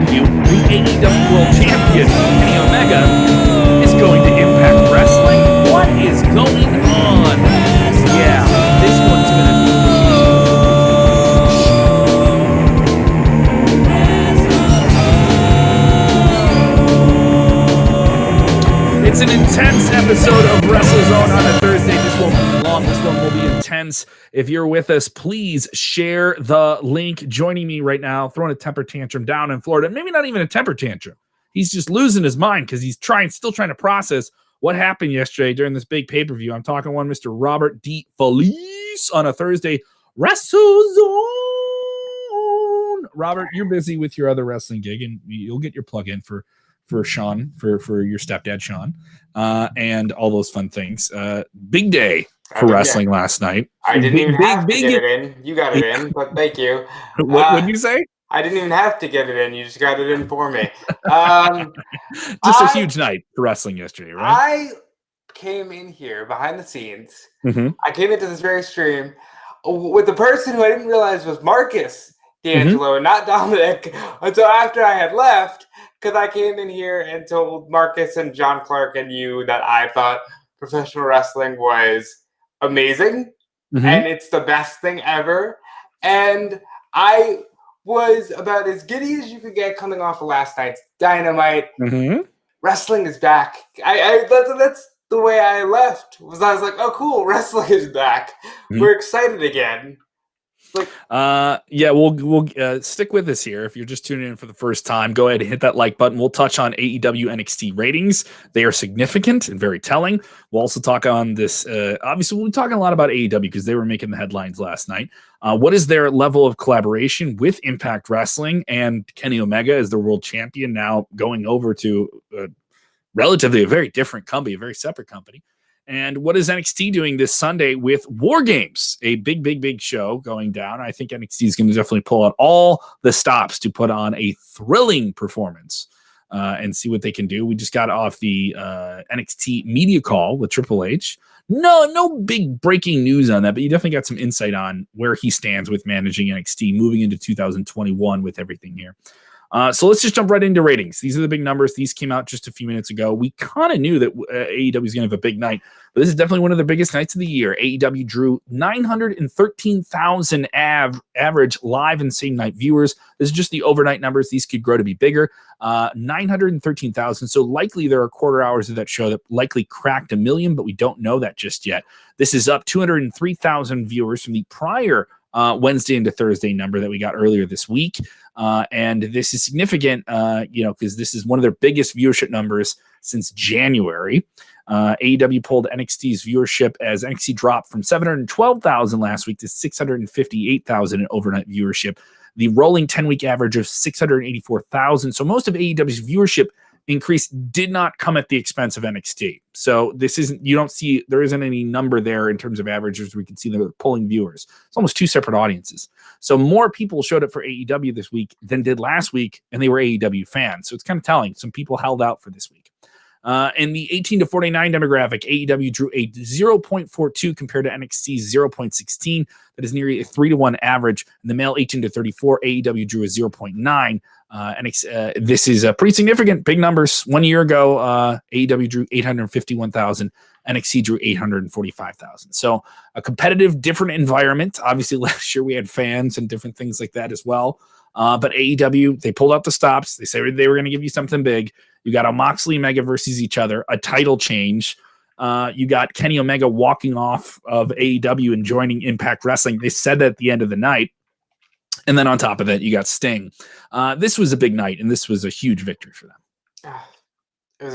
the AEW World Champion, Kenny Omega, is going to Impact Wrestling. What is going on? Yeah, this one's going to be... It's an intense episode of WrestleZone on a Thursday. This won't be long. This one will be intense. If you're with us, please share the link. Joining me right now, throwing a temper tantrum down in Florida. Maybe not even a temper tantrum. He's just losing his mind because he's still trying to process what happened yesterday during this big pay-per-view. I'm talking one Mr. Robert D. Felice on a Thursday WrestleZone. Robert, you're busy with your other wrestling gig, and you'll get your plug in for Sean, for your stepdad, Sean, and all those fun things. Big day for wrestling last night. I didn't even have to get it in. You got it in, but thank you. What did you say? I didn't even have to get it in. You just got it in for me. Just a huge night for wrestling yesterday, right? I came in here behind the scenes. Mm-hmm. I came into this very stream with the person who I didn't realize was Marcus D'Angelo and not Dominic until after I had left, because I came in here and told Marcus and John Clark and you that I thought professional wrestling was amazing and it's the best thing ever. And I was about as giddy as you could get coming off of last night's Dynamite. Wrestling is back. That's the way I left. I was like, oh cool, wrestling is back. We're excited again. We'll stick with us here. If you're just tuning in for the first time, go ahead and hit that like button. We'll touch on AEW NXT ratings. They are significant and very telling. We'll also talk on this. Obviously, we'll be talking a lot about AEW because they were making the headlines last night. What is their level of collaboration with Impact Wrestling and Kenny Omega as the world champion now going over to relatively a very different company, a very separate company? And what is NXT doing this Sunday with War Games, a big show going down? I think NXT is going to definitely pull out all the stops to put on a thrilling performance and see what they can do. We just got off the NXT media call with Triple H. No big breaking news on that, but you definitely got some insight on where he stands with managing NXT moving into 2021 with everything here. So let's just jump right into ratings. These are the big numbers. These came out just a few minutes ago. We kind of knew that AEW was going to have a big night, but this is definitely one of the biggest nights of the year. AEW drew 913,000 average live and same night viewers. This is just the overnight numbers. These could grow to be bigger. 913,000. So likely there are quarter hours of that show that likely cracked 1 million, but we don't know that just yet. This is up 203,000 viewers from the prior Wednesday into Thursday number that we got earlier this week. And this is significant, because this is one of their biggest viewership numbers since January. AEW pulled NXT's viewership as NXT dropped from 712,000 last week to 658,000 in overnight viewership. The rolling 10-week average of 684,000. So most of AEW's viewership increase did not come at the expense of NXT. So there isn't any number there in terms of averages. We can see they're pulling viewers. It's almost two separate audiences. So more people showed up for AEW this week than did last week, and they were AEW fans. So it's kind of telling. Some people held out for this week. In the 18 to 49 demographic, AEW drew a 0.42 compared to NXT's 0.16. That is nearly a 3-to-1 average. In the male 18 to 34, AEW drew a 0.9. This is pretty significant. Big numbers. 1 year ago, AEW drew 851,000. NXT drew 845,000. So a competitive, different environment. Obviously, last year we had fans and different things like that as well. But AEW, they pulled out the stops. They said they were going to give you something big. You got a Moxley Omega versus each other, a title change. You got Kenny Omega walking off of AEW and joining Impact Wrestling. They said that at the end of the night. And then on top of that, you got Sting. This was a big night, and this was a huge victory for them. It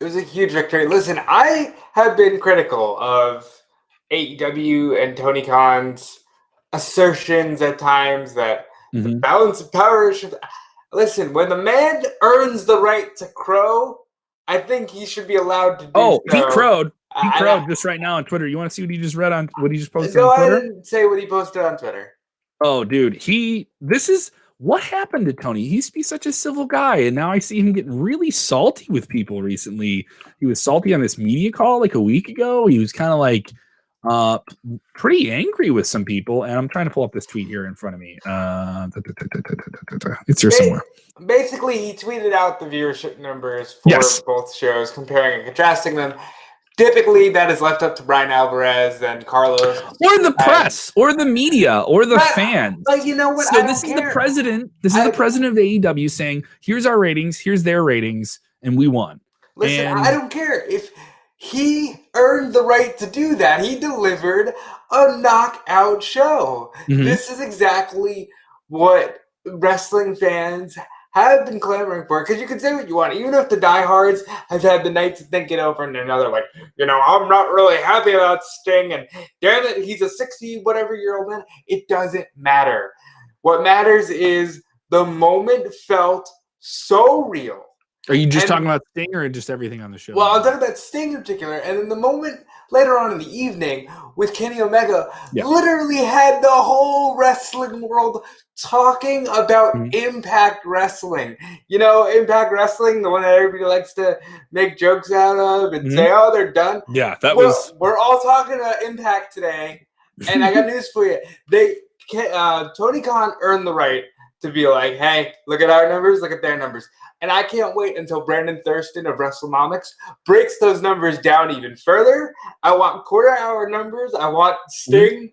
was a huge victory. Listen, I have been critical of AEW and Tony Khan's assertions at times that the balance of power should... Listen, when the man earns the right to crow, I think he should be allowed to do so. He crowed. He crowed just right now on Twitter. You want to see what he just read on what he just posted on Twitter? I didn't say what he posted on Twitter. Oh, dude. This is what happened to Tony. He used to be such a civil guy, and now I see him getting really salty with people recently. He was salty on this media call like a week ago. He was kind of like pretty angry with some people, and I'm trying to pull up this tweet here in front of me. It's here somewhere. Basically, he tweeted out the viewership numbers for both shows, comparing and contrasting them. Typically, that is left up to Brian Alvarez and Carlos, or the press, or the media, or the fans. But you know what? So this is the president. This is the president of AEW saying, "Here's our ratings. Here's their ratings, and we won." Listen, I don't care if he earned the right to do that. He delivered a knockout show. Mm-hmm. This is exactly what wrestling fans have been clamoring for, because you can say what you want, even if the diehards have had the night to think it over, and another like, I'm not really happy about Sting, and damn it, he's a 60-whatever-year-old man. It doesn't matter. What matters is the moment felt so real. Are you just talking about Sting or just everything on the show? Well, I'm talking about Sting in particular, and then the moment later on in the evening with Kenny Omega literally had the whole wrestling world talking about Impact Wrestling. Impact Wrestling, the one that everybody likes to make jokes out of and say, "Oh, they're done." Yeah, We're all talking about Impact today, and I got news for you. Tony Khan earned the right to be like, "Hey, look at our numbers, look at their numbers." And I can't wait until Brandon Thurston of WrestleNomics breaks those numbers down even further. I want quarter-hour numbers. I want Sting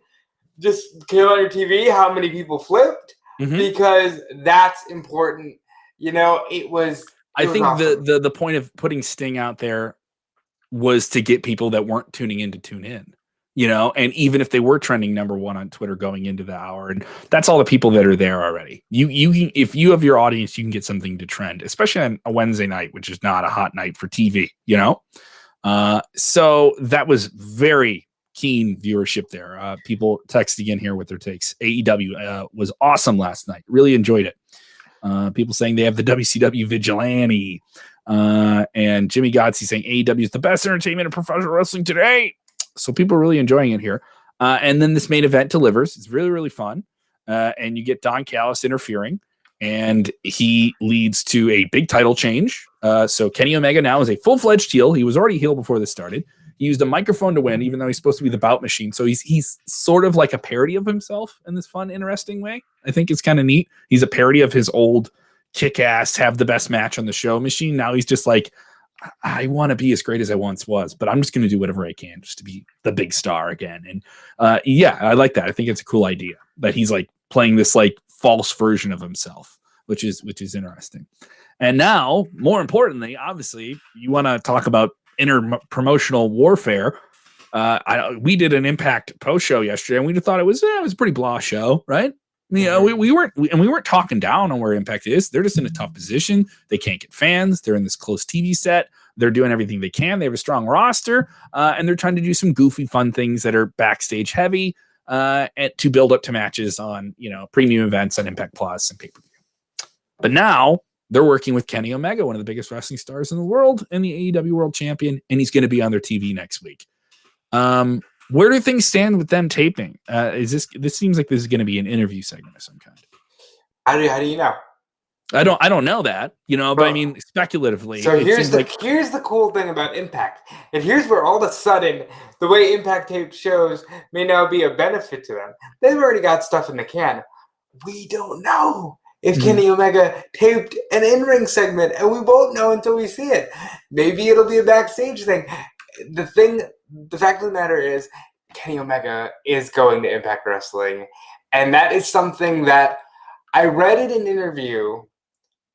just kill on your TV how many people flipped, because that's important. I think awesome. the point of putting Sting out there was to get people that weren't tuning in to tune in. And even if they were trending number one on Twitter going into the hour, and that's all the people that are there already. You can, if you have your audience, you can get something to trend, especially on a Wednesday night, which is not a hot night for TV, So that was very keen viewership there. People texting in here with their takes. AEW was awesome last night. Really enjoyed it. People saying they have the WCW Vigilante, and Jimmy Godsey saying AEW is the best entertainment in professional wrestling today. So people are really enjoying it here. And then this main event delivers. It's really, really fun. And you get Don Callis interfering, and he leads to a big title change. So Kenny Omega now is a full-fledged heel. He was already heel before this started. He used a microphone to win, even though he's supposed to be the bout machine. So he's sort of like a parody of himself in this fun, interesting way. I think it's kind of neat. He's a parody of his old kick-ass, have the best match on the show machine. Now he's just like, I want to be as great as I once was, but I'm just going to do whatever I can just to be the big star again. And I like that. I think it's a cool idea that he's like playing this like false version of himself, which is interesting. And now, more importantly, obviously, you want to talk about inter-promotional warfare. We did an Impact post show yesterday, and we thought it was a pretty blah show, right? We weren't talking down on where Impact is. They're just in a tough position. They can't get fans. They're in this close TV set. They're doing everything they can. They have a strong roster, and they're trying to do some goofy, fun things that are backstage heavy, and to build up to matches on premium events on Impact Plus and pay-per-view. But now they're working with Kenny Omega, one of the biggest wrestling stars in the world, and the AEW World Champion, and he's going to be on their TV next week. Where do things stand with them taping? This seems like this is going to be an interview segment of some kind. How do you know? I don't know that, but I mean speculatively. So here's the cool thing about Impact. And here's where all of a sudden the way Impact taped shows may now be a benefit to them. They've already got stuff in the can. We don't know if Kenny Omega taped an in-ring segment, and we won't know until we see it. Maybe it'll be a backstage thing. The fact of the matter is, Kenny Omega is going to Impact Wrestling, and that is something that I read in an interview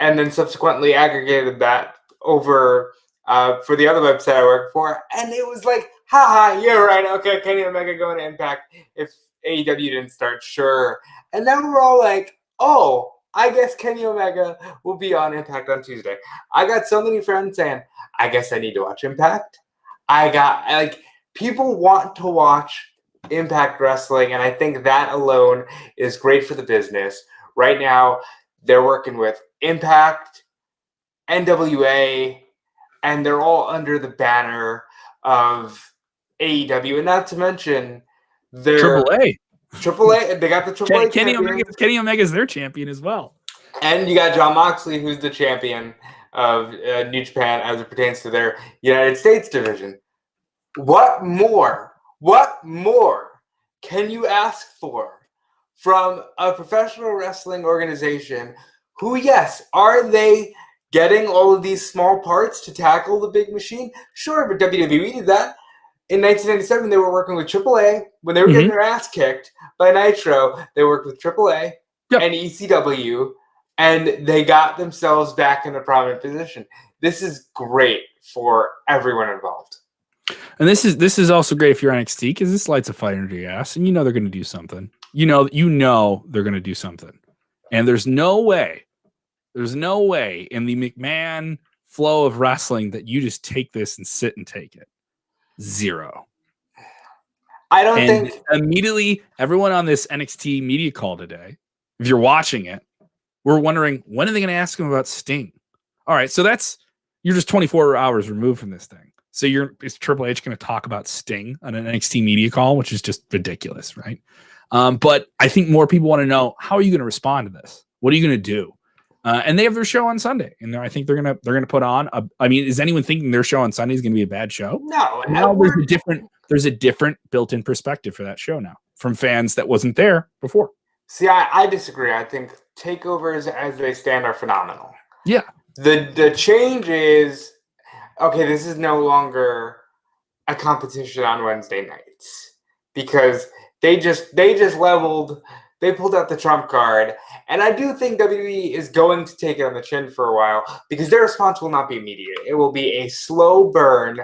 and then subsequently aggregated that over for the other website I work for, and it was like, haha, you're right, okay, Kenny Omega going to Impact if AEW didn't start, sure. And now we're all like, oh, I guess Kenny Omega will be on Impact on Tuesday. I got so many friends saying, I guess I need to watch Impact. People want to watch Impact Wrestling, and I think that alone is great for the business. Right now, they're working with Impact, NWA, and they're all under the banner of AEW, and not to mention their AAA. They got the AAA. Kenny Omega is their champion as well. And you got Jon Moxley, who's the champion of New Japan as it pertains to their United States division. What more What more can you ask for from a professional wrestling organization who, yes, are they getting all of these small parts to tackle the big machine? Sure, but WWE did that. In 1997, they were working with AAA. When they were getting their ass kicked by Nitro, they worked with AAA and ECW, and they got themselves back in a prominent position. This is great for everyone involved. And this is also great if you're NXT, because this lights a fire under your ass, and they're going to do something. You know they're going to do something, and there's no way in the McMahon flow of wrestling that you just take this and sit and take it. Zero. I don't think immediately everyone on this NXT media call today, if you're watching it, we're wondering, when are they going to ask him about Sting? All right, so you're just 24 hours removed from this thing. So is Triple H going to talk about Sting on an NXT media call, which is just ridiculous, right? But I think more people want to know, how are you going to respond to this? What are you going to do? And they have their show on Sunday, and I think they're gonna put on. Is anyone thinking their show on Sunday is going to be a bad show? No. Now there's a different built-in perspective for that show now from fans that wasn't there before. See, I disagree. I think takeovers as they stand are phenomenal. Yeah. The change is, okay, this is no longer a competition on Wednesday nights, because they pulled out the trump card. And I do think WWE is going to take it on the chin for a while, because their response will not be immediate. It will be a slow burn,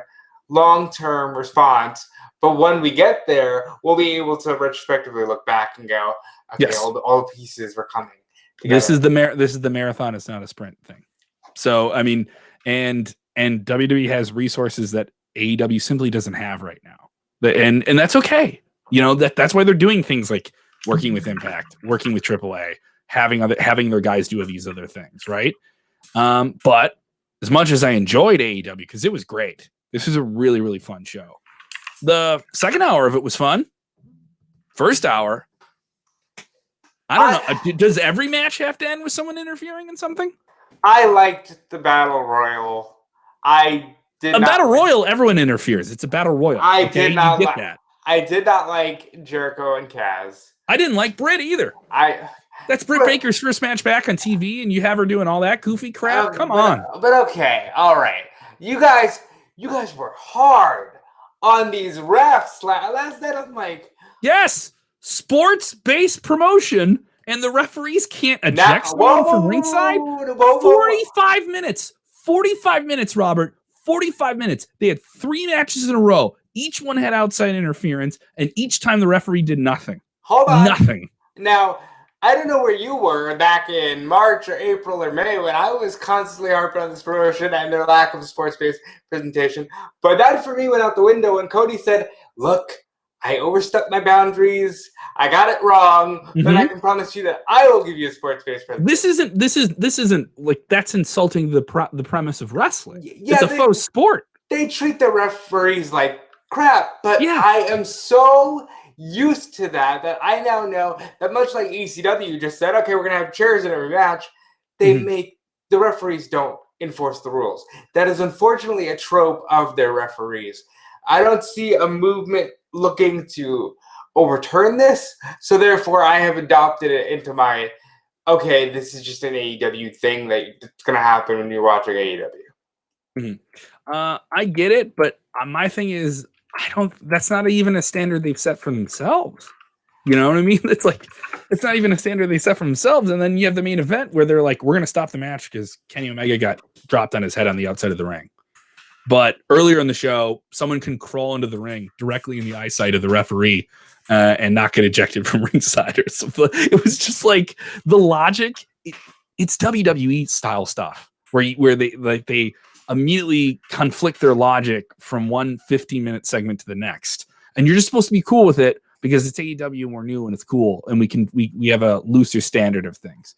long-term response. But when we get there, we'll be able to retrospectively look back and go, okay, yes, all the pieces were coming together. This is the marathon. It's not a sprint thing. So, and WWE has resources that AEW simply doesn't have right now. And that's okay. That's why they're doing things like working with Impact, working with AAA, having their guys do these other things, right? But as much as I enjoyed AEW, because it was great, this was a really, really fun show. The second hour of it was fun. First hour, I don't know. Does every match have to end with someone interfering in something? I liked the Battle Royal. Battle Royal, everyone interferes. It's a Battle Royal. I did not like Jericho and Kaz. I didn't like Britt either. That's Britt Baker's first match back on TV, and you have her doing all that goofy crap. Come on. But okay, all right. You guys were hard on these refs last night. I'm like, yes, sports-based promotion, and the referees can't eject someone from ringside. 45 minutes. 45 minutes, Robert. 45 minutes. They had 3 matches in a row. Each one had outside interference, and each time the referee did nothing. Hold on. Nothing. Now, I don't know where you were back in March or April or May when I was constantly harping on this promotion and their lack of a sports-based presentation. But that for me went out the window when Cody said, look, I overstepped my boundaries. I got it wrong, but I can promise you that I will give you a sports-based presentation. This isn't like, that's insulting the premise of wrestling. Yeah, it's a faux sport. They treat the referees like crap, but I am so used to that I now know that, much like ECW just said, okay, we're gonna have chairs in every match, they make the referees don't enforce the rules. That is unfortunately a trope of their referees. I don't see a movement looking to overturn this, so therefore I have adopted it into my, okay, this is just an AEW thing that's gonna happen when you're watching AEW. I get it, but my thing is, that's not even a standard they've set for themselves. You know what I mean? It's like, it's not even a standard they set for themselves. And then you have the main event where they're like, we're going to stop the match because Kenny Omega got dropped on his head on the outside of the ring. But earlier in the show, someone can crawl into the ring directly in the eyesight of the referee and not get ejected from ringside or something. It was just like the logic. It's WWE style stuff where they immediately conflict their logic from one 15-minute segment to the next. And you're just supposed to be cool with it because it's AEW and we're new and it's cool. And we have a looser standard of things.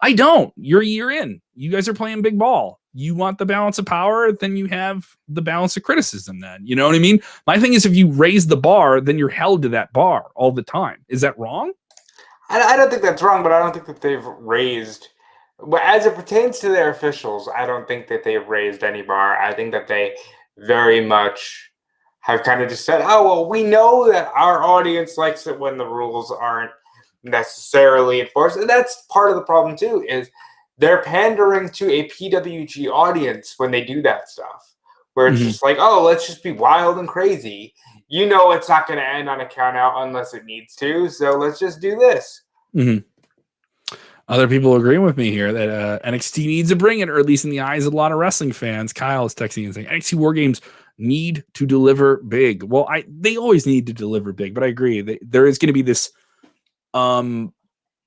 I don't. You're a year in. You guys are playing big ball. You want the balance of power, then you have the balance of criticism then. You know what I mean? My thing is, if you raise the bar, then you're held to that bar all the time. Is that wrong? I don't think that's wrong, but I don't think that they've raised... As it pertains to their officials, I don't think that they've raised any bar. I think that they very much have kind of just said, oh, well, we know that our audience likes it when the rules aren't necessarily enforced. And that's part of the problem, too, is they're pandering to a PWG audience when they do that stuff, where it's just like, oh, let's just be wild and crazy. You know it's not going to end on a count out unless it needs to, so let's just do this. Other people agreeing with me here that NXT needs to bring it, or at least in the eyes of a lot of wrestling fans. Kyle is texting and saying NXT War Games need to deliver big. Well, they always need to deliver big, but I agree. There is going to be this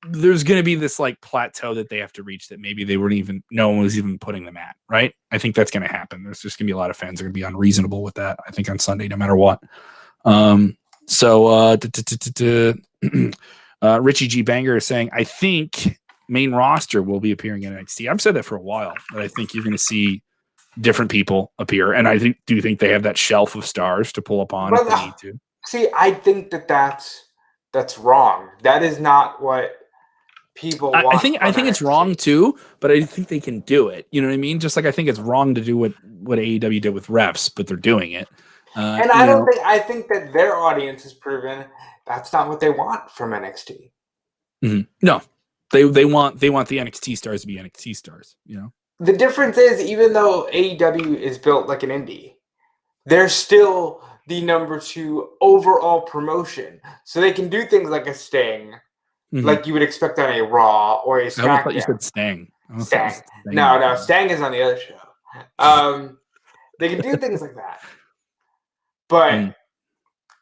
there's going to be this like plateau that they have to reach that maybe no one was even putting them at, right? I think that's going to happen. There's just going to be a lot of fans that are going to be unreasonable with that, I think, on Sunday, no matter what. Richie G. Banger is saying, I think main roster will be appearing in NXT. I've said that for a while, but I think you're going to see different people appear, and I do think they have that shelf of stars to pull upon if they need to. See, I think that's wrong. That is not what people want. I think it's wrong too, but I think they can do it. You know what I mean? Just like I think it's wrong to do what AEW did with refs, but they're doing it. And I think that their audience has proven that's not what they want from NXT. No, they want the NXT stars to be NXT stars. You know, the difference is, even though AEW is built like an indie, they're still the number 2 overall promotion, so they can do things like a Sting, like you would expect on a Raw or a SmackDown. I thought you said Stang. Stang. No, Stang is on the other show. They can do things like that, but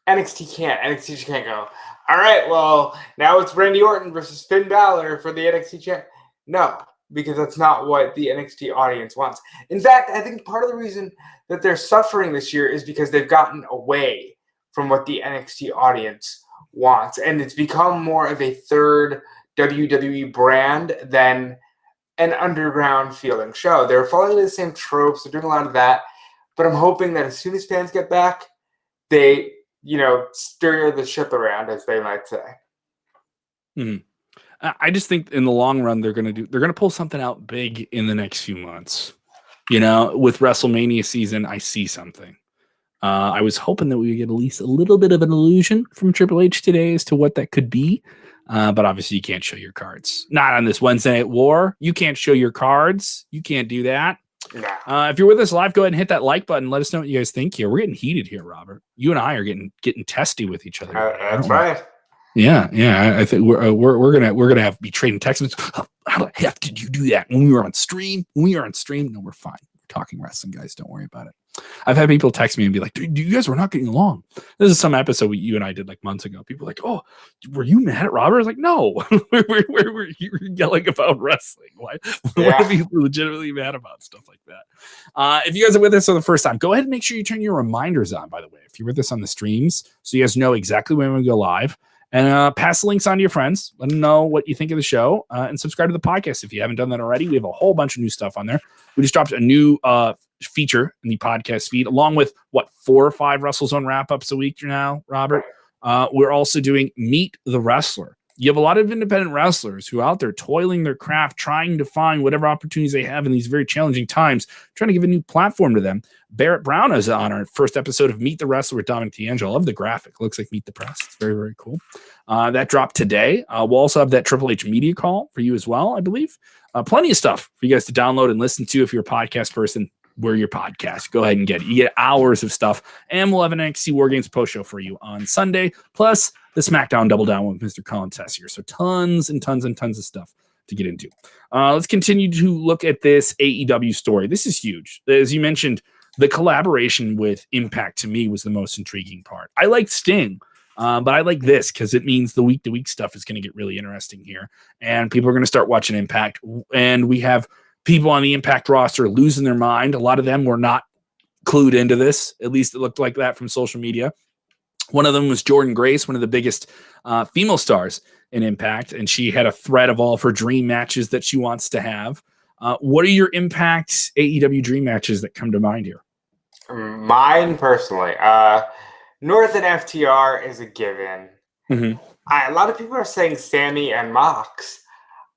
NXT can't. NXT just can't go, all right, well, now it's Randy Orton versus Finn Balor for the NXT champ. No, because that's not what the NXT audience wants. In fact, I think part of the reason that they're suffering this year is because they've gotten away from what the NXT audience wants, and it's become more of a third WWE brand than an underground feeling show. They're following the same tropes. They're doing a lot of that, but I'm hoping that as soon as fans get back, they, stir the ship around, as they might say. I just think in the long run they're going to pull something out big in the next few months. With WrestleMania season, I see something. I was hoping that we would get at least a little bit of an illusion from Triple H today as to what that could be. But obviously you can't show your cards. Not on this Wednesday Night War. You can't show your cards. You can't do that. If you're with us live, go ahead and hit that like button. Let us know what you guys think here. We're getting heated here, Robert. You and I are getting testy with each other. That's right. Yeah. I think we're gonna have be trading texts. How the heck did you do that when we were on stream? No, we're fine. We're talking wrestling, guys. Don't worry about it. I've had people text me and be like, "Dude, you guys were not getting along." This is some episode you and I did like months ago. People were like, "Oh, were you mad at Robert?" I was like, "No, we're yelling about wrestling. Why are you legitimately mad about stuff like that?" If you guys are with us for the first time, go ahead and make sure you turn your reminders on. By the way, if you're with us on the streams, so you guys know exactly when we go live. And pass the links on to your friends. Let them know what you think of the show. And subscribe to the podcast if you haven't done that already. We have a whole bunch of new stuff on there. We just dropped a new feature in the podcast feed, along with, 4 or 5 WrestleZone wrap-ups a week now, Robert. We're also doing Meet the Wrestler. You have a lot of independent wrestlers who are out there toiling their craft, trying to find whatever opportunities they have in these very challenging times, trying to give a new platform to them. Barrett Brown is on our first episode of Meet the Wrestler with Dominic D'Angelo. I love the graphic. It looks like Meet the Press. It's very, very cool. That dropped today. We'll also have that Triple H media call for you as well, I believe. Plenty of stuff for you guys to download and listen to if you're a podcast person. We're your podcast. Go ahead and get it. You get hours of stuff. And we'll have an NXT War Games post show for you on Sunday. Plus the SmackDown Double Down with Mr. Colin Tessier. So tons and tons and tons of stuff to get into. Let's continue to look at this AEW story. This is huge. As you mentioned, the collaboration with Impact to me was the most intriguing part. I like Sting, but I like this because it means the week-to-week stuff is going to get really interesting here. And people are going to start watching Impact. And we have people on the Impact roster losing their mind. A lot of them were not clued into this. At least it looked like that from social media. One of them was Jordan Grace, one of the biggest female stars in Impact, and she had a thread of all of her dream matches that she wants to have. What are your Impact AEW dream matches that come to mind here? Mine, personally, North and FTR is a given. A lot of people are saying Sammy and Mox.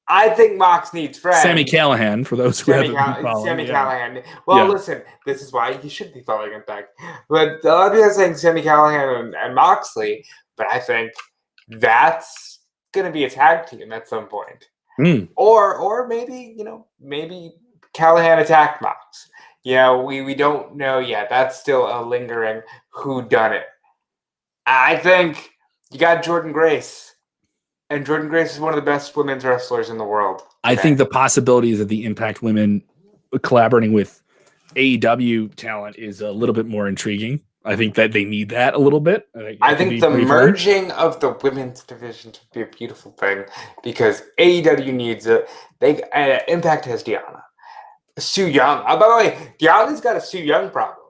I think Mox needs friends. Sami Callihan, for those who haven't been following. Sami Callihan. Well, listen, this is why you should be following Impact. But a lot of people are saying Sami Callihan and Moxley, but I think that's going to be a tag team at some point. Or maybe, maybe Callihan attacked Mox. We don't know yet. That's still a lingering whodunit. I think you got Jordynne Grace. And Jordynne Grace is one of the best women's wrestlers in the world. I think the possibilities of the Impact women collaborating with AEW talent is a little bit more intriguing. I think that they need that a little bit. I think the merging of the women's divisions would be a beautiful thing because AEW needs it. Impact has Deonna. Su Yung. By the way, Deonna's got a Su Yung problem.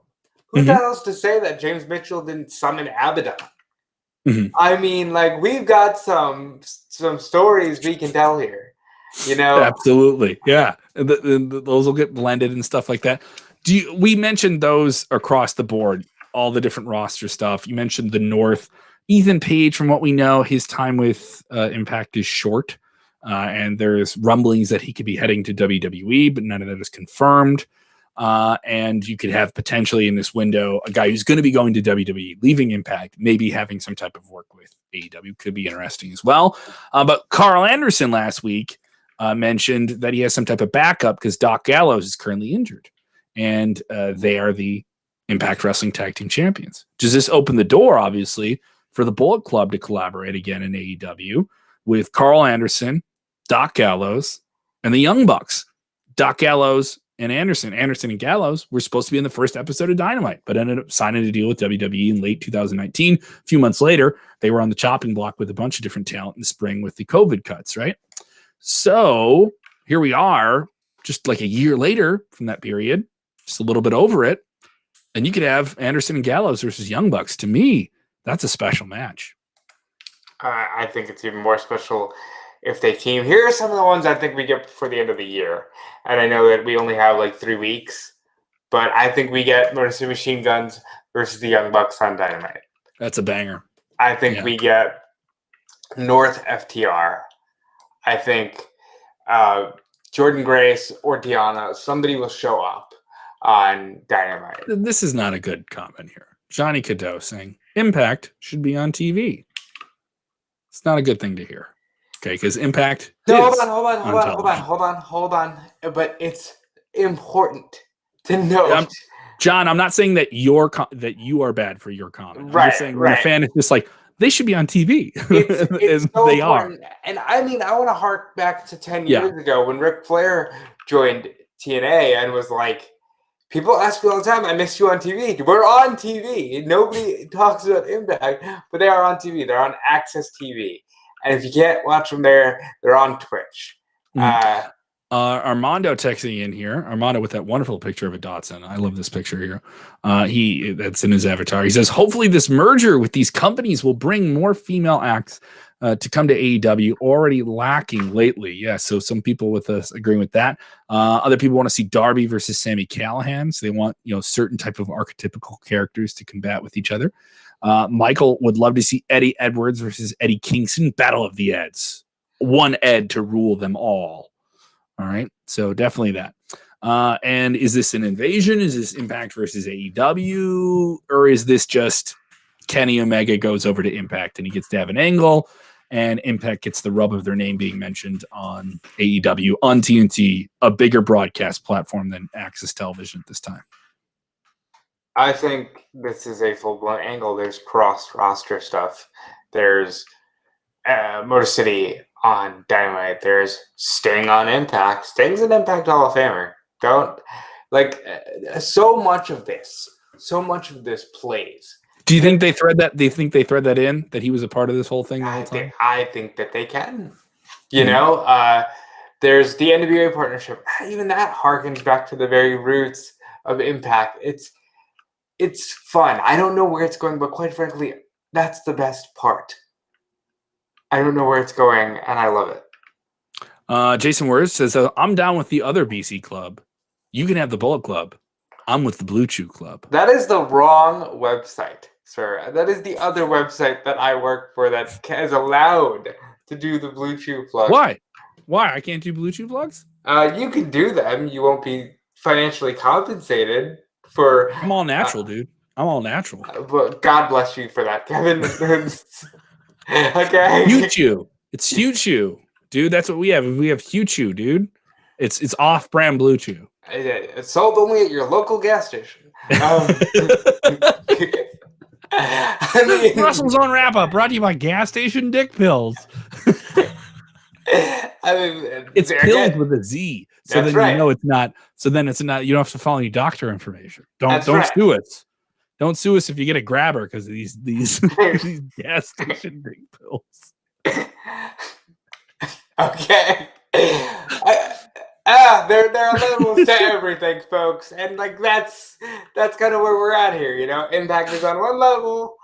Who the hell's to say that James Mitchell didn't summon Abaddon? I mean, we've got some stories we can tell here, Absolutely, yeah. Those will get blended and stuff like that. We mentioned those across the board, all the different roster stuff. You mentioned the North. Ethan Page, from what we know, his time with Impact is short, and there's rumblings that he could be heading to WWE, but none of that is confirmed. And you could have potentially in this window a guy who's going to be going to WWE, leaving Impact, maybe having some type of work with AEW could be interesting as well. But Carl Anderson last week mentioned that he has some type of backup because Doc Gallows is currently injured, and they are the Impact Wrestling Tag Team Champions. Does this open the door, obviously, for the Bullet Club to collaborate again in AEW with Carl Anderson, Doc Gallows, and the Young Bucks? Doc Gallows and Anderson and Gallows were supposed to be in the first episode of Dynamite, but ended up signing a deal with WWE in late 2019. A few months later, they were on the chopping block with a bunch of different talent in the spring with the COVID cuts, right? So here we are, just like a year later from that period, just a little bit over it, and you could have Anderson and Gallows versus Young Bucks. To me, that's a special match. I think it's even more special if they team. Here are some of the ones I think we get before the end of the year. And I know that we only have 3 weeks, but I think we get Motor City Machine Guns versus the Young Bucks on Dynamite. That's a banger. I think we get North FTR. I think Jordynne Grace or Deonna, somebody will show up on Dynamite. This is not a good comment here. Johnny Cadeau saying Impact should be on TV. It's not a good thing to hear. Okay, because Impact. No, hold on. But it's important to note. John, I'm not saying that that you are bad for your comment. I'm just saying when a fan is just like, they should be on TV. It's so they important. And I mean, I want to hark back to 10 years ago when Ric Flair joined TNA and was like, people ask me all the time, I miss you on TV. We're on TV. Nobody talks about Impact, but they are on TV. They're on Access TV. And if you can't watch them there, they're on Twitch. Armando texting in here. Armando with that wonderful picture of a Datsun. I love this picture here. That's in his avatar. He says, hopefully this merger with these companies will bring more female acts to come to AEW, already lacking lately. Yeah, so some people with us agreeing with that. Other people want to see Darby versus Sami Callihan. So they want certain type of archetypical characters to combat with each other. Michael would love to see Eddie Edwards versus Eddie Kingston, Battle of the Eds. One Ed to rule them all. All right, so definitely that. And is this an invasion? Is this Impact versus AEW? Or is this just Kenny Omega goes over to Impact and he gets to have an angle, and Impact gets the rub of their name being mentioned on AEW, on TNT, a bigger broadcast platform than Access Television at this time? I think this is a full-blown angle. There's cross-roster stuff. There's Motor City on Dynamite. There's Sting on Impact. Sting's an Impact Hall of Famer. So much of this plays. Do you think they thread that? Do you think they thread that in, that he was a part of this whole thing the whole time? I think that they can. There's the NWA partnership. Even that harkens back to the very roots of Impact. It's fun. I don't know where it's going, but quite frankly, that's the best part. I don't know where it's going, and I love it. Jason Words says, I'm down with the other BC club. You can have the Bullet Club. I'm with the Blue Chew Club. That is the wrong website, sir. That is the other website that I work for that is allowed to do the Blue Chew Club. Why? Why? I can't do Blue Chew plugs? You can do them. You won't be financially compensated for. I'm all natural, dude. I'm all natural. But God bless you for that, Kevin. Okay. Hugh Chew. It's Hugh Chew, dude. That's what we have. We have Hugh Chew, dude. It's off-brand Blue Chew. It's sold only at your local gas station. WrestleZone wrap-up brought to you by gas station dick pills. It's pills with a Z. So then you know it's not. So then it's not. You don't have to follow any doctor information. Don't sue us. Don't sue us if you get a grabber because of these these gas station dick pills. Okay. There are levels to everything, folks, and like that's kind of where we're at here. Impact is on one level,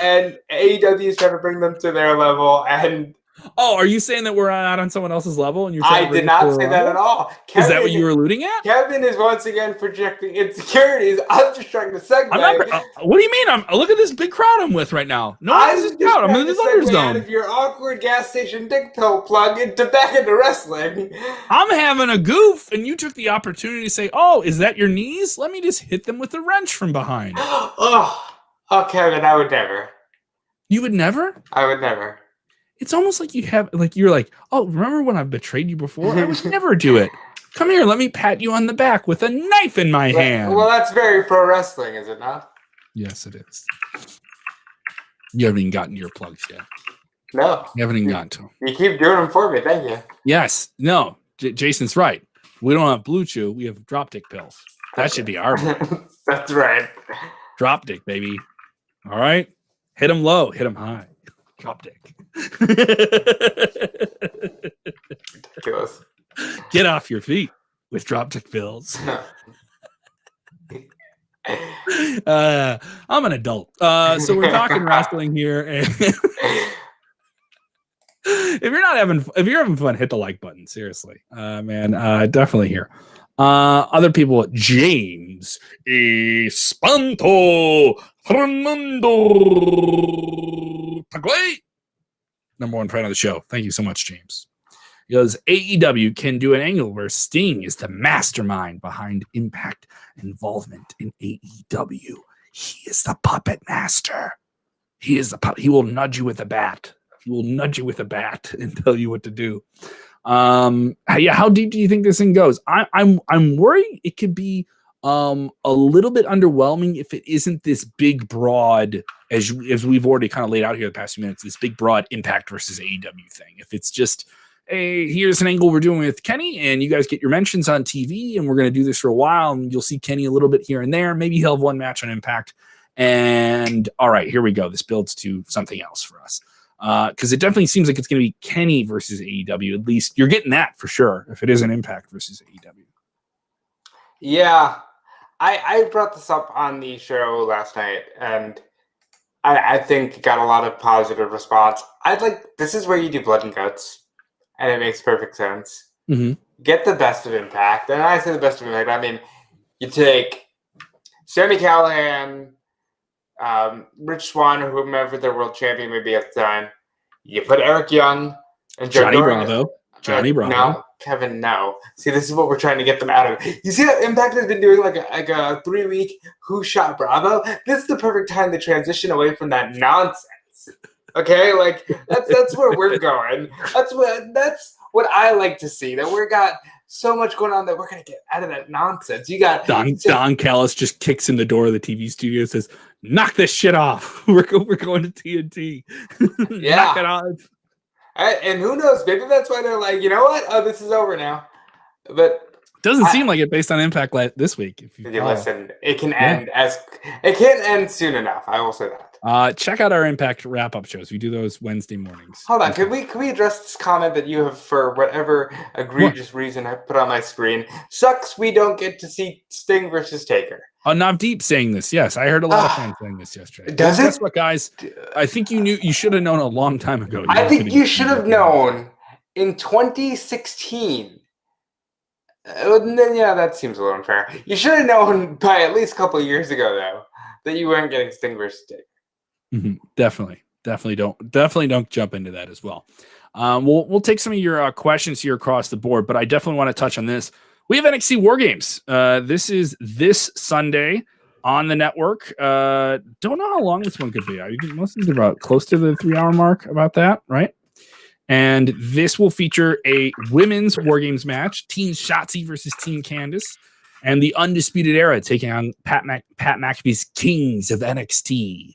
and AEW is trying to bring them to their level. And are you saying that we're not on someone else's level? And you're I did not say that at all. Kevin, is that what you were alluding at? Kevin is once again projecting insecurities. I'm just trying to segue. What do you mean? Look at this big crowd I'm with right now. No one is crowd. I'm in this other zone. Out of your awkward gas station dick pill plug back into wrestling. I'm having a goof, and you took the opportunity to say, "Oh, is that your knees? Let me just hit them with a wrench from behind." Oh, Kevin, I would never. You would never? I would never. It's almost like you're like, oh, remember when I've betrayed you before? I would never do it. Come here, let me pat you on the back with a knife in my hand. Well, that's very pro wrestling, is it not? Yes, it is. You haven't even gotten to your plugs yet. No. You haven't even gotten to them. You keep doing them for me, thank you. Yes. No, Jason's right. We don't have Blue Chew. We have drop dick pills. That should be our one. That's right. Drop dick, baby. All right? Hit them low, hit them high. Drop dick. Ridiculous. Get off your feet with drop dick pills. I'm an adult. So we're talking wrestling here. And if you're having fun, hit the like button. Seriously. Man, definitely here. Other people, James Espanto, Fernando, Tagoai, number one fan of the show. Thank you so much, James. He goes, AEW can do an angle where Sting is the mastermind behind Impact involvement in AEW. He is the puppet master. He is the puppet. He will nudge you with a bat. He will nudge you with a bat and tell you what to do. How deep do you think this thing goes? I'm worried it could be a little bit underwhelming if it isn't this big broad, as we've already kind of laid out here the past few minutes, this big broad Impact versus AEW thing. If it's just, hey, here's an angle we're doing with Kenny, and you guys get your mentions on TV, and we're going to do this for a while, and you'll see Kenny a little bit here and there. Maybe he'll have one match on Impact, and all right, here we go. This builds to something else for us. Because it definitely seems like it's going to be Kenny versus AEW. At least you're getting that for sure. If it is an Impact versus AEW. Yeah, I brought this up on the show last night, and I think got a lot of positive response. This is where you do blood and guts, and it makes perfect sense. Mm-hmm. Get the best of Impact, and I say the best of Impact. I mean, you take Sami Callihan, Rich Swann, or whomever their world champion may be at the time. You put Eric Young and Johnny Bravo. Johnny Bravo. No, Kevin, no. See, this is what we're trying to get them out of. You see that Impact has been doing like a 3-week Who Shot Bravo? This is the perfect time to transition away from that nonsense. Okay? Like, that's where we're going. That's what I like to see. That we've got so much going on that we're going to get out of that nonsense. You got Don Callis just kicks in the door of the TV studio and says, knock this shit off. We're going to TNT. Yeah. Knock it off. And who knows? Maybe that's why they're like, you know what? Oh, this is over now. But doesn't seem like it based on Impact this week. If you listen, it can end soon enough. I will say that. Check out our Impact wrap-up shows. We do those Wednesday mornings. Hold on, can we address this comment that you have, for whatever egregious reason I put on my screen? Sucks we don't get to see Sting versus Taker. Navdeep saying this. Yes, I heard a lot of fans saying this yesterday. Guess what, guys? I think you should have known a long time ago. I think you should have known in 2016. Then, yeah, that seems a little unfair. You should have known by at least a couple of years ago, though, that you weren't getting Sting versus Taker. Mm-hmm. Definitely don't jump into that as well. We'll take some of your questions here across the board, but I definitely want to touch on this. We have NXT War Games. This is this Sunday on the network. Don't know how long this one could be. I think most of these are about close to the 3-hour mark, about that, right? And this will feature a women's War Games match, Team Shotzi versus Team Candice, and the Undisputed Era taking on Pat McAfee's Kings of NXT.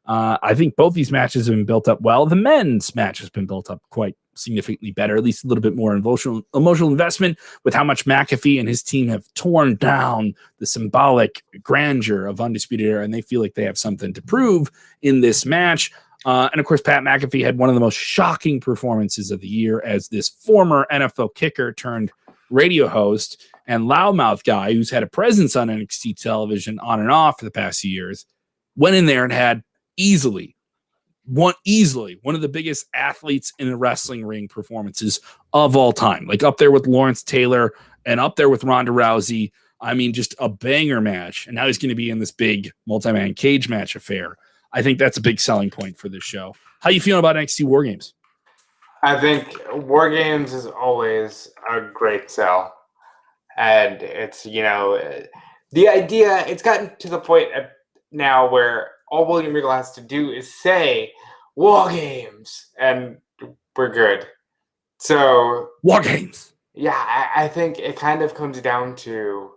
I think both these matches have been built up well. The men's match has been built up quite significantly better, at least a little bit more emotional investment with how much McAfee and his team have torn down the symbolic grandeur of Undisputed Era, and they feel like they have something to prove in this match. And of course, Pat McAfee had one of the most shocking performances of the year as this former NFL kicker turned radio host and loudmouth guy who's had a presence on NXT television on and off for the past few years, went in there and had easily one of the biggest athletes in the wrestling ring performances of all time, like up there with Lawrence Taylor and up there with Ronda Rousey. I mean, just a banger match. And now he's going to be in this big multi-man cage match affair. I think that's a big selling point for this show. How you feeling about NXT War Games? I think War Games is always a great sell. And it's, the idea, it's gotten to the point now where all William Regal has to do is say War Games and we're good. So War Games. Yeah, I think it kind of comes down to.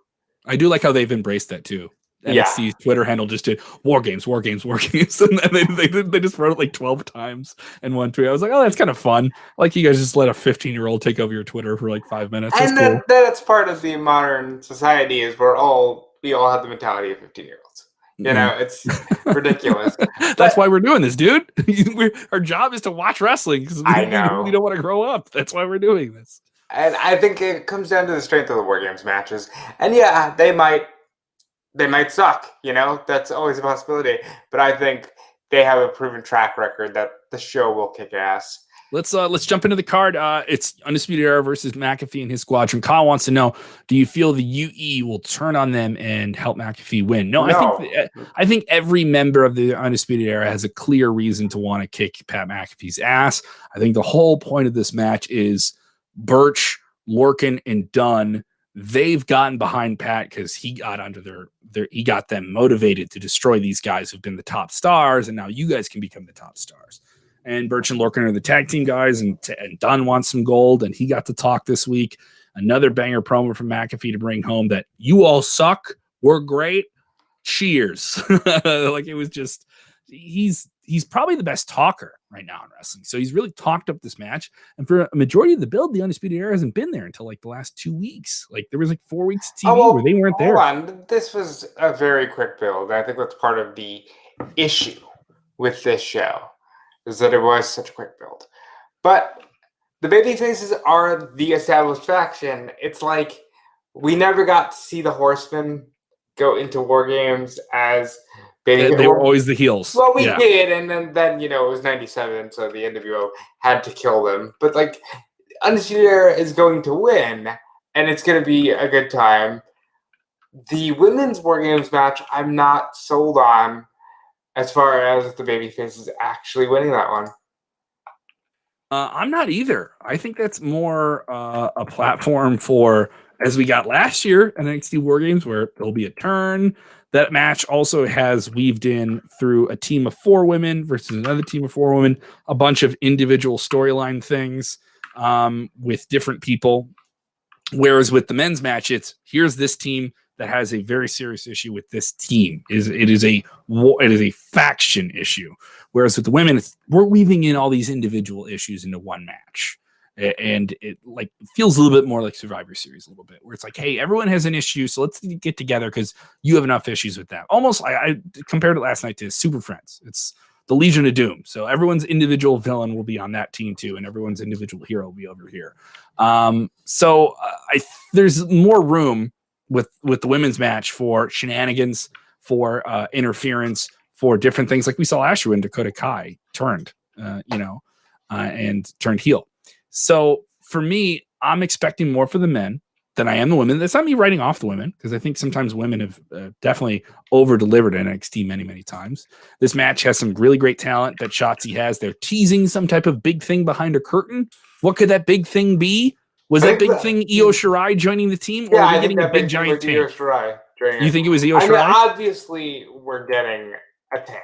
I do like how they've embraced that too. NXT's Twitter handle just did War Games, War Games, War Games. And then they just wrote it like 12 times in one tweet. I was like, oh, that's kind of fun. Like you guys just let a 15-year-old take over your Twitter for like 5 minutes. That's cool. That's part of the modern society is we all have the mentality of 15-year-olds. It's ridiculous. That's why we're doing this, dude. Our job is to watch wrestling because we don't want to grow up. That's why we're doing this. And I think it comes down to the strength of the War Games matches. And yeah, they might suck, that's always a possibility. But I think they have a proven track record that the show will kick ass. Let's jump into the card. It's Undisputed Era versus McAfee and his squadron. Kyle wants to know, do you feel the UE will turn on them and help McAfee win? No. I think every member of the Undisputed Era has a clear reason to want to kick Pat McAfee's ass. I think the whole point of this match is Birch, Lorcan, and Dunn. They've gotten behind Pat because he got under he got them motivated to destroy these guys who've been the top stars, and now you guys can become the top stars. And Birch and Lorcan are the tag team guys, and Dunn wants some gold, and he got to talk this week. Another banger promo from McAfee to bring home that you all suck, we're great, cheers. Like it was just, he's probably the best talker right now in wrestling. So he's really talked up this match. And for a majority of the build, the Undisputed Era hasn't been there until like the last 2 weeks. Like there was like 4 weeks of TV where they weren't there. Hold on. This was a very quick build. I think that's part of the issue with this show is that it was such a quick build. But the babyfaces are the established faction. It's like we never got to see the Horsemen go into War Games as they were always the heels. Well, we did, and then it was 97, so the NWO had to kill them. But like, Undisputed Era is going to win, and it's going to be a good time. The women's War Games match, I'm not sold on as far as the babyfaces actually winning that one. I'm not either. I think that's more a platform for, as we got last year in NXT War Games, where there'll be a turn. That match also has weaved in through a team of 4 women versus another team of 4 women, a bunch of individual storyline things with different people. Whereas with the men's match, it's here's this team that has a very serious issue with this team. It is a faction issue. Whereas with the women, we're weaving in all these individual issues into one match. And it like feels a little bit more like Survivor Series a little bit, where it's like, hey, everyone has an issue, so let's get together because you have enough issues with that. Almost, I compared it last night to Super Friends. It's the Legion of Doom. So everyone's individual villain will be on that team too, and everyone's individual hero will be over here. There's more room with the women's match for shenanigans, for interference, for different things like we saw last year when Dakota Kai turned, and turned heel. So for me, I'm expecting more for the men. than I am the women. That's not me writing off the women, because I think sometimes women have definitely over-delivered in NXT many, many times. This match has some really great talent that Shotzi has. They're teasing some type of big thing behind a curtain. What could that big thing be? Was that big thing Io Shirai joining the team? Or Yeah, are we I think getting a that big big thing giant was Io tank? Shirai. You think it was Io Shirai? I mean, obviously, we're getting a tank.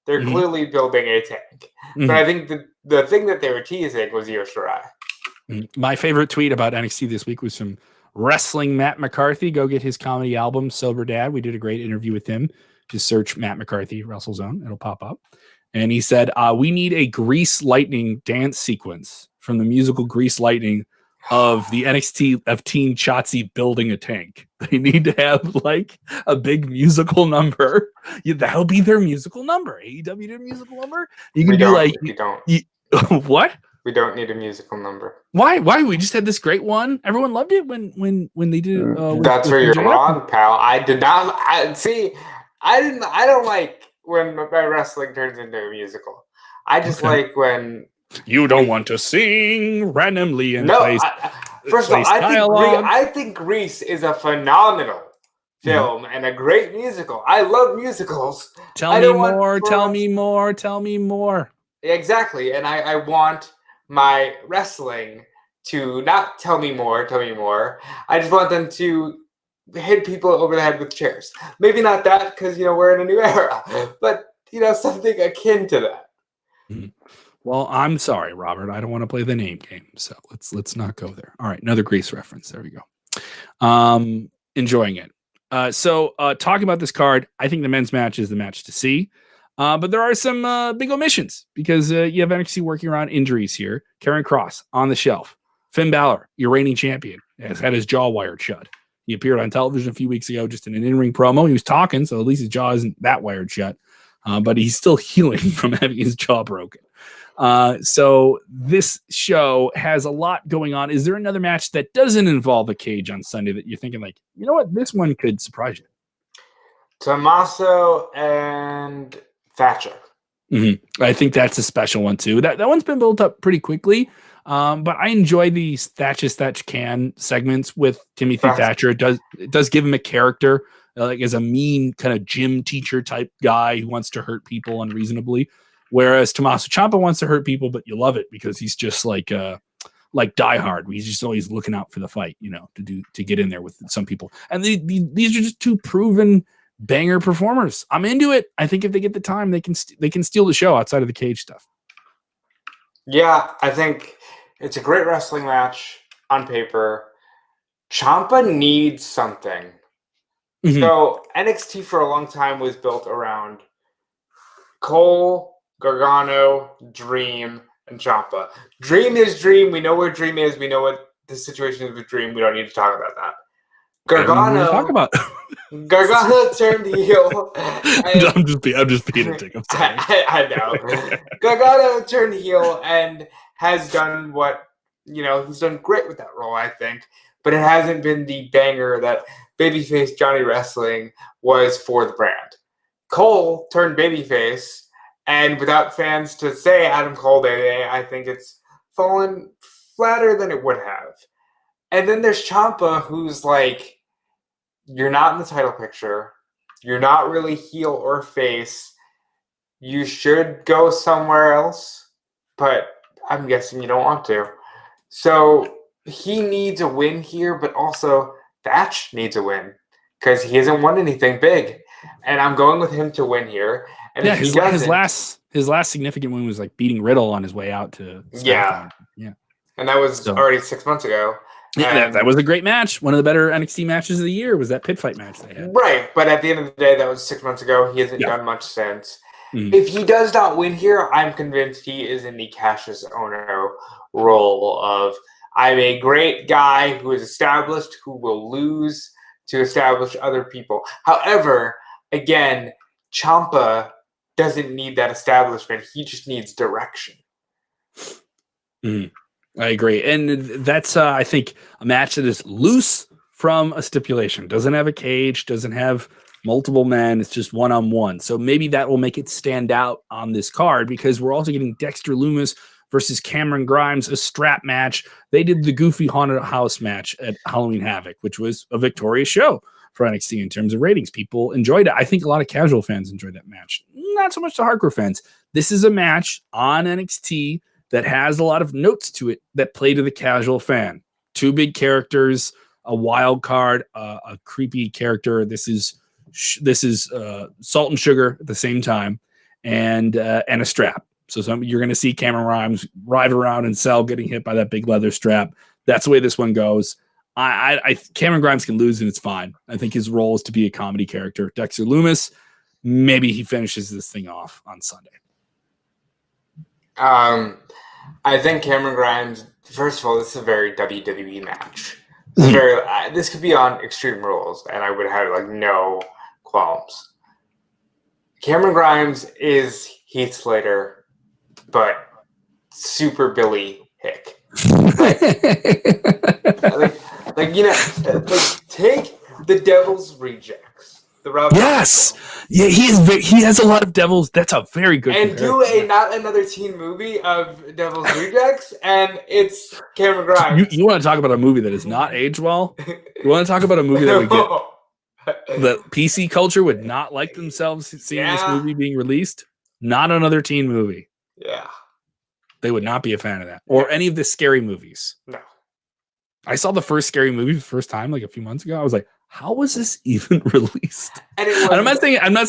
They're clearly building a tank. But I think the thing that they were teasing was Io Shirai. My favorite tweet about NXT this week was from Wrestling Matt McCarthy. Go get his comedy album, Sober Dad. We did a great interview with him. Just search Matt McCarthy, WrestleZone. It'll pop up. And he said, we need a Grease Lightning dance sequence from the musical Grease Lightning of the NXT of Teen Shotzi building a tank. They need to have like a big musical number. That'll be their musical number. AEW their musical number. You can do like we don't. What? We don't need a musical number. Why? We just had this great one. Everyone loved it when they did. That's where you're wrong, pal. I did not. I don't like when my wrestling turns into a musical. I just like when you don't want to sing randomly and place. First of all, I think Grease is a phenomenal film and a great musical. I love musicals. Tell me more. Exactly, and I want my wrestling to not tell me more. I just want them to hit people over the head with chairs. Maybe not that, because we're in a new era, but something akin to that. Well, I'm sorry, Robert. I don't want to play the name game, so let's not go there. All right, another Grease reference. There we go. Enjoying it. So talking about this card, I think the men's match is the match to see. But there are some big omissions because you have NXT working around injuries here. Karrion Kross on the shelf. Finn Balor, your reigning champion, has had his jaw wired shut. He appeared on television a few weeks ago just in an in-ring promo. He was talking, so at least his jaw isn't that wired shut. But he's still healing from having his jaw broken. So this show has a lot going on. Is there another match that doesn't involve a cage on Sunday that you're thinking like, you know what, this one could surprise you? Tommaso and Thatcher. I think that's a special one too. That one's been built up pretty quickly. But I enjoy these Thatch Can segments with Timothy Thatcher. It does give him a character, like as a mean kind of gym teacher type guy who wants to hurt people unreasonably. Whereas Tommaso Ciampa wants to hurt people, but you love it because he's just like Die Hard. He's just always looking out for the fight, to get in there with some people. And these are just two proven banger performers. I'm into it. I think if they get the time, they can steal the show outside of the cage stuff. Yeah, I think it's a great wrestling match on paper. Ciampa needs something. So NXT for a long time was built around Cole, Gargano, Dream, and Ciampa. Dream is Dream. We know where Dream is. We know what the situation is with Dream. We don't need to talk about that. Gargano turned heel. I'm just being a dick. I'm sorry. I know. Gargano turned heel and has done what he's done great with that role, I think. But it hasn't been the banger that babyface Johnny Wrestling was for the brand. Cole turned babyface, and without fans to say Adam Cole Day, I think it's fallen flatter than it would have. And then there's Ciampa, who's like, you're not in the title picture. You're not really heel or face. You should go somewhere else, but I'm guessing you don't want to. So he needs a win here, but also Thatch needs a win because he hasn't won anything big. And I'm going with him to win here. And yeah, his last significant win was like beating Riddle on his way out to SmackDown. Yeah. And that was already 6 months ago. Yeah, that was a great match. One of the better NXT matches of the year was that pit fight match they had. Right, but at the end of the day, that was 6 months ago. He hasn't done much since. If he does not win here, I'm convinced he is in the Cassius Ohno role of I'm a great guy who is established, who will lose to establish other people. However, again, Ciampa doesn't need that establishment. He just needs direction. I agree. And that's, I think, a match that is loose from a stipulation. Doesn't have a cage, doesn't have multiple men. It's just one-on-one. So maybe that will make it stand out on this card because we're also getting Dexter Lumis versus Cameron Grimes, a strap match. They did the Goofy Haunted House match at Halloween Havoc, which was a victorious show for NXT in terms of ratings. People enjoyed it. I think a lot of casual fans enjoyed that match. Not so much the hardcore fans. This is a match on NXT that has a lot of notes to it that play to the casual fan. Two big characters, a wild card, a creepy character. This is salt and sugar at the same time, and a strap. So you're going to see Cameron Grimes ride around and sell getting hit by that big leather strap. That's the way this one goes. Cameron Grimes can lose and it's fine. I think his role is to be a comedy character. Dexter Lumis, maybe he finishes this thing off on Sunday. I think Cameron Grimes, first of all, this is a very WWE match. This could be on Extreme Rules, and I would have like no qualms. Cameron Grimes is Heath Slater, but super Billy Hick. Take the Devil's Rejects. Yes, yeah, he has a lot of devils. That's a very good. And do not another teen movie of Devil's Rejects, and it's Cameron Grimes. You want to talk about a movie that is not aged well? You want to talk about a movie that would get the PC culture would not like themselves seeing this movie being released? Not another teen movie. Yeah, they would not be a fan of that or any of the scary movies. No, I saw the first scary movie for the first time like a few months ago. I was like, how was this even released? And I'm not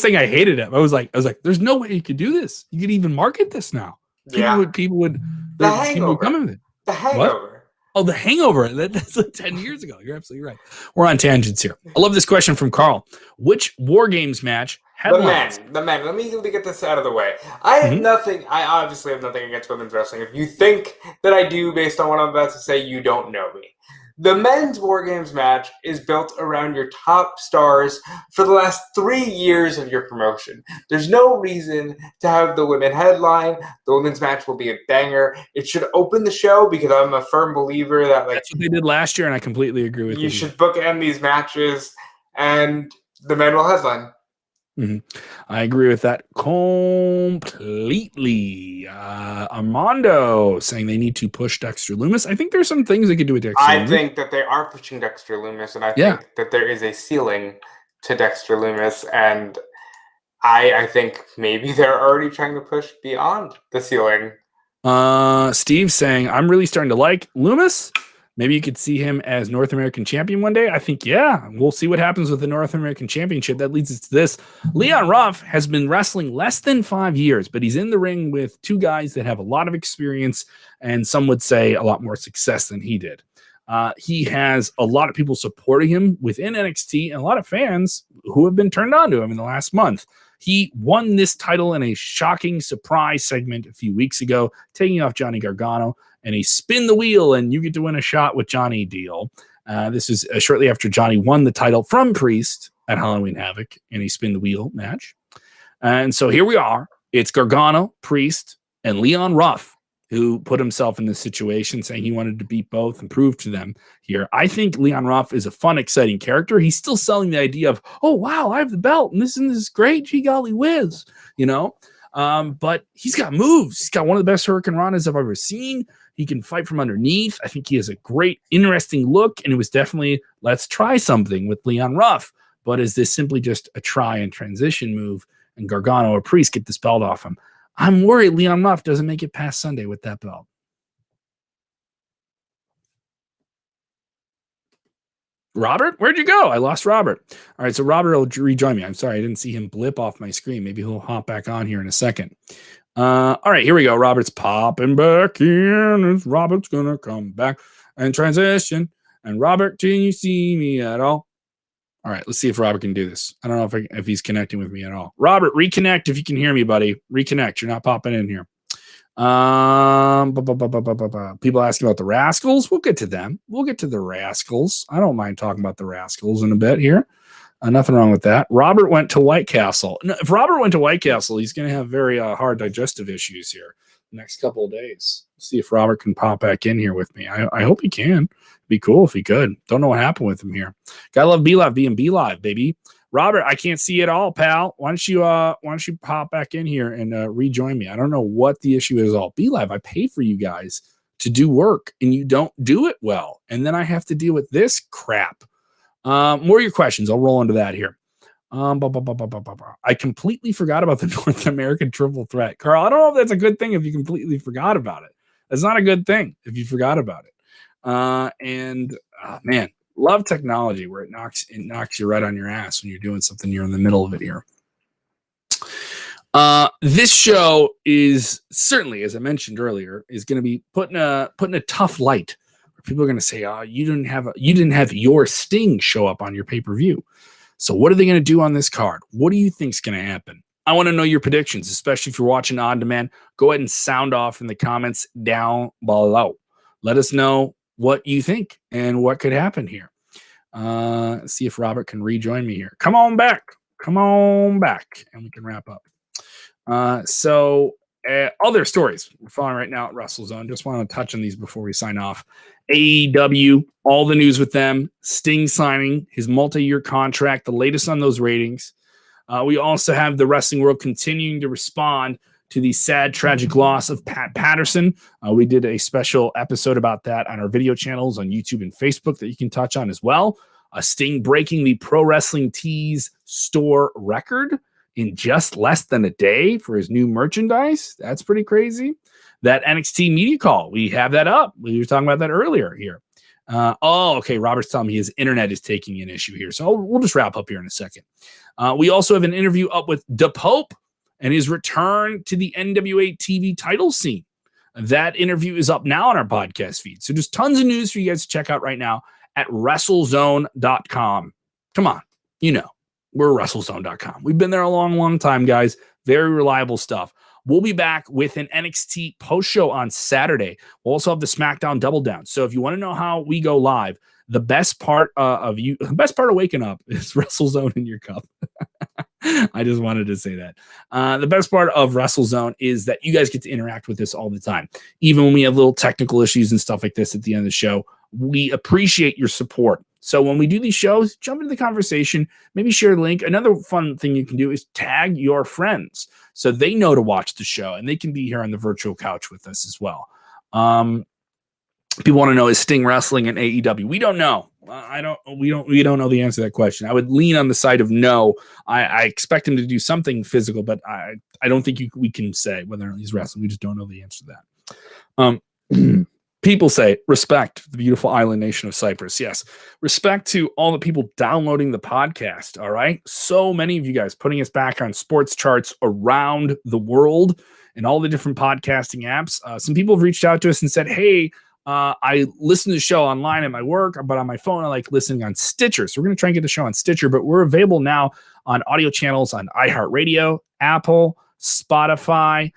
saying I hated it. I was like, there's no way you could do this. You could even market this now. People would come in with it. The Hangover. What? Oh, The Hangover. That's like 10 years ago. You're absolutely right. We're on tangents here. I love this question from Carl. Which War Games match headlines? The men. Let me get this out of the way. I obviously have nothing against women's wrestling. If you think that I do based on what I'm about to say, you don't know me. The men's War Games match is built around your top stars for the last 3 years of your promotion. There's no reason to have the women headline. The women's match will be a banger. It should open the show because I'm a firm believer that that's what they did last year, and I completely agree with you. You should bookend these matches, and the men will headline. Mm-hmm. I agree with that completely. Armando saying they need to push Dexter Lumis. I think there's some things they could do with Dexter Lumis. I think that they are pushing Dexter Lumis, and I think that there is a ceiling to Dexter Lumis, and I think maybe they're already trying to push beyond the ceiling. Steve saying, I'm really starting to like Lumis. Maybe you could see him as North American champion one day. I think, we'll see what happens with the North American championship. That leads us to this. Leon Ruff has been wrestling less than 5 years, but he's in the ring with two guys that have a lot of experience and some would say a lot more success than he did. He has a lot of people supporting him within NXT and a lot of fans who have been turned on to him in the last month. He won this title in a shocking surprise segment a few weeks ago, taking off Johnny Gargano. And a spin the wheel and you get to win a shot with Johnny deal. This is shortly after Johnny won the title from Priest at Halloween Havoc in a spin the wheel match. And so here we are. It's Gargano, Priest, and Leon Ruff who put himself in this situation saying he wanted to beat both and prove to them here. I think Leon Ruff is a fun, exciting character. He's still selling the idea of, oh, wow, I have the belt and this is great. Gee golly whiz, but he's got moves. He's got one of the best Hurricane Ranas I've ever seen. He can fight from underneath. I think he has a great, interesting look, and it was definitely, let's try something with Leon Ruff. But is this simply just a try and transition move, and Gargano or Priest get this belt off him? I'm worried Leon Ruff doesn't make it past Sunday with that belt. Robert, where'd you go? I lost Robert. All right, so Robert will rejoin me. I'm sorry, I didn't see him blip off my screen. Maybe he'll hop back on here in a second. All right, here we go. Robert's popping back in. Robert's gonna come back and transition. And Robert, can you see me at all? All right, let's see if Robert can do this. I don't know if he's connecting with me at all. Robert, reconnect if you can hear me, buddy. Reconnect. You're not popping in here. People asking about the Rascals. We'll get to them. We'll get to the Rascals. I don't mind talking about the Rascals in a bit here. Nothing wrong with that. Robert went to White Castle. No, if Robert went to White Castle, he's going to have very hard digestive issues here the next couple of days. See if Robert can pop back in here with me. I hope he can. Be cool if he could. Don't know what happened with him here. Gotta love B Live being B Live, baby. Robert, I can't see it all, pal. Why don't you pop back in here and rejoin me? I don't know what the issue is. All Be Live. I pay for you guys to do work, and you don't do it well, and then I have to deal with this crap. More of your questions. I'll roll into that here. I completely forgot about the North American triple threat. Carl, I don't know if that's a good thing if you completely forgot about it. That's not a good thing if you forgot about it. Man, love technology where it knocks you right on your ass when you're doing something you're in the middle of it here. This show is certainly, as I mentioned earlier, is going to be put in a tough light where people are going to say, "Oh, you didn't have your Sting show up on your pay-per-view." So what are they going to do on this card? What do you think is going to happen? I want to know your predictions, especially if you're watching on demand. Go ahead and sound off in the comments down below. Let us know what you think and what could happen here. Let's see if Robert can rejoin me here. Come on back, and we can wrap up. Other stories we're following right now at WrestleZone. Just want to touch on these before we sign off. AEW, all the news with them. Sting signing his multi-year contract, the latest on those ratings. We also have the wrestling world continuing to respond to the sad, tragic loss of Pat Patterson. We did a special episode about that on our video channels on YouTube and Facebook that you can touch on as well. Sting breaking the Pro Wrestling Tees store record in just less than a day for his new merchandise. That's pretty crazy. That NXT media call, we have that up. We were talking about that earlier here. Okay. Robert's telling me his internet is taking an issue here. So we'll just wrap up here in a second. We also have an interview up with Da Pope and his return to the NWA TV title scene. That interview is up now on our podcast feed. So just tons of news for you guys to check out right now at WrestleZone.com. Come on. We're WrestleZone.com. We've been there a long, long time, guys. Very reliable stuff. We'll be back with an NXT post show on Saturday. We'll also have the SmackDown Double Down. So if you want to know how we go live, the best part of waking up is WrestleZone in your cup. I just wanted to say that. The best part of WrestleZone is that you guys get to interact with us all the time. Even when we have little technical issues and stuff like this at the end of the show, we appreciate your support. So when we do these shows, jump into the conversation, maybe share a link. Another fun thing you can do is tag your friends so they know to watch the show and they can be here on the virtual couch with us as well. People want to know, is Sting wrestling in AEW? We don't know. We don't know the answer to that question. I would lean on the side of no. I expect him to do something physical, but I don't think we can say whether or not he's wrestling. We just don't know the answer to that. People say, respect the beautiful island nation of Cyprus. Yes. Respect to all the people downloading the podcast. All right. So many of you guys putting us back on sports charts around the world and all the different podcasting apps. Some people have reached out to us and said, hey, I listen to the show online at my work, but on my phone, I like listening on Stitcher. So we're going to try and get the show on Stitcher, but we're available now on audio channels on iHeartRadio, Apple, Spotify,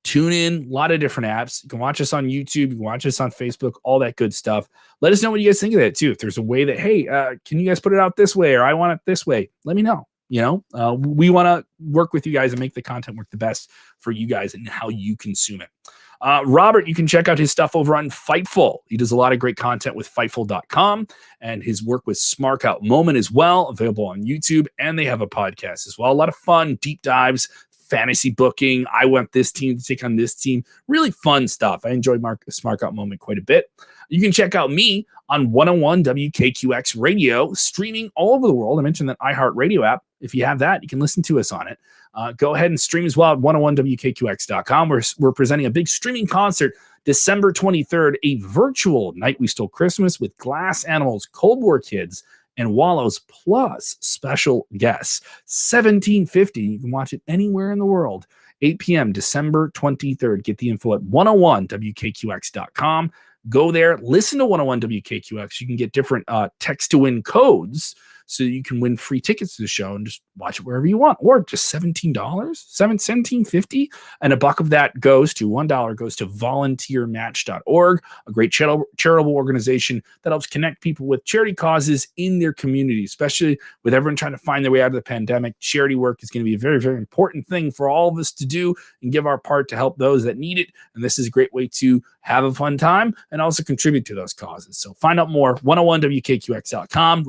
TuneIn, a lot of different apps. You can watch us on YouTube. You can watch us on Facebook, all that good stuff. Let us know what you guys think of that too. If there's a way that, hey, can you guys put it out this way or I want it this way, let me know. We want to work with you guys and make the content work the best for you guys and how you consume it. Robert, you can check out his stuff over on Fightful. He does a lot of great content with Fightful.com and his work with Smark Out Moment as well, available on YouTube, and they have a podcast as well. A lot of fun deep dives, fantasy booking. I want this team to take on this team. Really fun stuff. I enjoyed Smark Out Moment quite a bit. You can check out me on 101 WKQX Radio, streaming all over the world. I mentioned that iHeartRadio app. If you have that, you can listen to us on it. Go ahead and stream as well at 101WKQX.com. We're presenting a big streaming concert December 23rd, a virtual Night We Stole Christmas with Glass Animals, Cold War Kids, and Wallows, plus special guests. $17.50. You can watch it anywhere in the world. 8 p.m. December 23rd. Get the info at 101WKQX.com. Go there, listen to 101 WKQX. You can get different text-to-win codes so you can win free tickets to the show and just watch it wherever you want. Or just $17, $17.50. And $1 of that goes to $1 goes to volunteermatch.org, a great charitable organization that helps connect people with charity causes in their community, especially with everyone trying to find their way out of the pandemic. Charity work is going to be a very, very important thing for all of us to do and give our part to help those that need it. And this is a great way to have a fun time and also contribute to those causes. So find out more, 101WKQX.com.